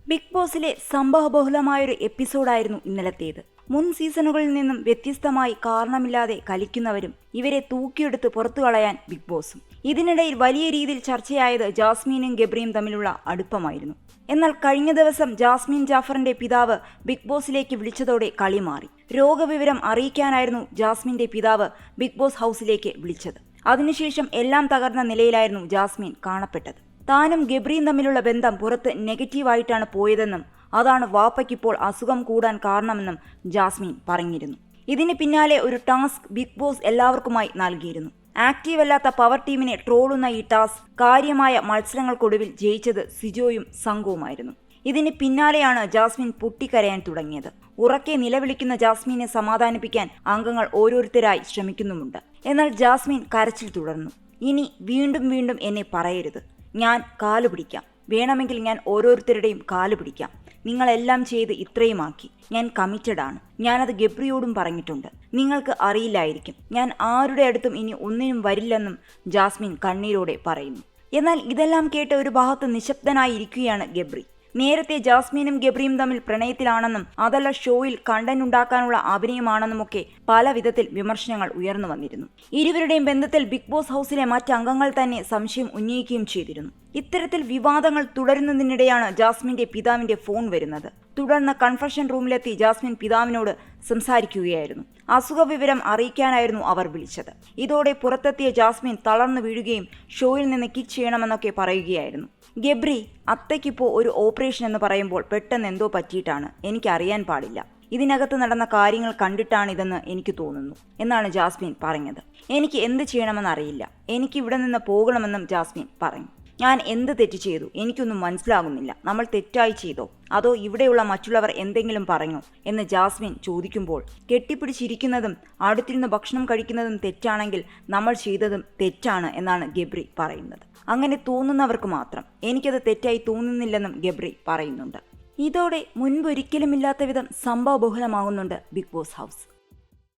Big ബോസിലെ സംഭവബഹുലമായൊരു എപ്പിസോഡായിരുന്നു ഇന്നലത്തേത്. മുൻ സീസണുകളിൽ നിന്നും വ്യത്യസ്തമായി കാരണമില്ലാതെ കലിക്കുന്നവരും ഇവരെ തൂക്കിയെടുത്ത് പുറത്തു കളയാൻ ബിഗ് ബോസും. ഇതിനിടയിൽ വലിയ രീതിയിൽ ചർച്ചയായത് ജാസ്മിനും ഗബ്രിയും തമ്മിലുള്ള അടുപ്പമായിരുന്നു. എന്നാൽ കഴിഞ്ഞ ദിവസം ജാസ്മിൻ ജാഫറിന്റെ പിതാവ് ബിഗ് ബോസിലേക്ക് വിളിച്ചതോടെ കളി മാറി. രോഗവിവരം അറിയിക്കാനായിരുന്നു ജാസ്മിന്റെ പിതാവ് ബിഗ് ബോസ് ഹൗസിലേക്ക് വിളിച്ചത്. അതിനുശേഷം എല്ലാം തകർന്ന നിലയിലായിരുന്നു ജാസ്മിൻ കാണപ്പെട്ടത്. താനും ഗബ്രിയും തമ്മിലുള്ള ബന്ധം പുറത്ത് നെഗറ്റീവായിട്ടാണ് പോയതെന്നും അതാണ് വാപ്പയ്ക്കിപ്പോൾ അസുഖം കൂടാൻ കാരണമെന്നും ജാസ്മിൻ പറഞ്ഞിരുന്നു. ഇതിന് പിന്നാലെ ഒരു ടാസ്ക് ബിഗ് ബോസ് എല്ലാവർക്കുമായി നൽകിയിരുന്നു. ആക്റ്റീവ് അല്ലാത്ത പവർ ടീമിനെ ട്രോളുന്ന ഈ ടാസ്ക് കാര്യമായ മത്സരങ്ങൾക്കൊടുവിൽ ജയിച്ചത് സിജോയും സംഘവുമായിരുന്നു. ഇതിന് പിന്നാലെയാണ് ജാസ്മിൻ പൊട്ടിക്കരയാൻ തുടങ്ങിയത്. ഉറക്കെ നിലവിളിക്കുന്ന ജാസ്മിനെ സമാധാനിപ്പിക്കാൻ അംഗങ്ങൾ ഓരോരുത്തരായി ശ്രമിക്കുന്നുമുണ്ട്. എന്നാൽ ജാസ്മിൻ കരച്ചിൽ തുടർന്നു. ഇനി വീണ്ടും വീണ്ടും എന്നെ പറയരുത്. ഞാൻ കാലുപിടിക്കാം, വേണമെങ്കിൽ ഞാൻ ഓരോരുത്തരുടെയും കാലുപിടിക്കാം. നിങ്ങളെല്ലാം ചെയ്ത് ഇത്രയുമാക്കി. ഞാൻ കമ്മിറ്റഡ് ആണ്. ഞാനത് ഗബ്രിയോടും പറഞ്ഞിട്ടുണ്ട്. നിങ്ങൾക്ക് അറിയില്ലായിരിക്കും, ഞാൻ ആരുടെ അടുത്തും ഇനി ഒന്നിനും വരില്ലെന്നും ജാസ്മിൻ കണ്ണീരോടെ പറയുന്നു. എന്നാൽ ഇതെല്ലാം കേട്ട് ഒരു ഭാഗത്ത് നിശബ്ദനായിരിക്കുകയാണ് ഗബ്രി. നേരത്തെ ജാസ്മിനും ഗബ്രിയും തമ്മിൽ പ്രണയത്തിലാണെന്നും അതല്ല ഷോയിൽ കണ്ടന്റ് ഉണ്ടാക്കാനുള്ള അഭിനയമാണെന്നുമൊക്കെ പല വിധത്തിൽ വിമർശനങ്ങൾ ഉയർന്നു വന്നിരുന്നു. ഇരുവരുടെയും ബന്ധത്തിൽ ബിഗ് ബോസ് ഹൗസിലെ മറ്റംഗങ്ങൾ തന്നെ സംശയം ഉന്നയിക്കുകയും ചെയ്തിരുന്നു. ഇത്തരത്തിൽ വിവാദങ്ങൾ തുടരുന്നതിനിടെയാണ് ജാസ്മിന്റെ പിതാവിന്റെ ഫോൺ വരുന്നത്. തുടർന്ന് കൺഫെഷൻ റൂമിലെത്തി ജാസ്മിൻ പിതാവിനോട് സംസാരിക്കുകയായിരുന്നു. അസുഖവിവരം അറിയിക്കാനായിരുന്നു അവർ വിളിച്ചത്. ഇതോടെ പുറത്തെത്തിയ ജാസ്മിൻ തളർന്നു വീഴുകയും ഷോയിൽ നിന്ന് കിക്ക് ചെയ്യണമെന്നൊക്കെ പറയുകയായിരുന്നു. ഗബ്രി, അത്തയ്ക്കിപ്പോൾ ഒരു ഓപ്പറേഷൻ എന്ന് പറയുമ്പോൾ പെട്ടെന്ന് എന്തോ പറ്റിയിട്ടാണ്, എനിക്കറിയാൻ പാടില്ല. ഇതിനകത്ത് നടന്ന കാര്യങ്ങൾ കണ്ടിട്ടാണിതെന്ന് എനിക്ക് തോന്നുന്നു എന്നാണ് ജാസ്മിൻ പറഞ്ഞത്. എനിക്ക് എന്ത് ചെയ്യണമെന്നറിയില്ല. എനിക്ക് ഇവിടെ നിന്ന് പോകണമെന്നും ജാസ്മിൻ പറഞ്ഞു. ഞാൻ എന്ത് തെറ്റ് ചെയ്തു? എനിക്കൊന്നും മനസ്സിലാകുന്നില്ല. നമ്മൾ തെറ്റായി ചെയ്തോ അതോ ഇവിടെയുള്ള മറ്റുള്ളവർ എന്തെങ്കിലും പറഞ്ഞോ എന്ന് ജാസ്മിൻ ചോദിക്കുമ്പോൾ കെട്ടിപ്പിടിച്ചിരിക്കുന്നതും അടുത്തിരുന്ന് ഭക്ഷണം കഴിക്കുന്നതും തെറ്റാണെങ്കിൽ നമ്മൾ ചെയ്തതും തെറ്റാണ് എന്നാണ് ഗബ്രി പറയുന്നത്. അങ്ങനെ തോന്നുന്നവർക്ക് മാത്രം. എനിക്കത് തെറ്റായി തോന്നുന്നില്ലെന്നും ഗബ്രി പറയുന്നുണ്ട്. ഇതോടെ മുൻപൊരിക്കലുമില്ലാത്ത വിധം സംഭവബഹുലമാകുന്നുണ്ട് ബിഗ് ബോസ് ഹൗസ്.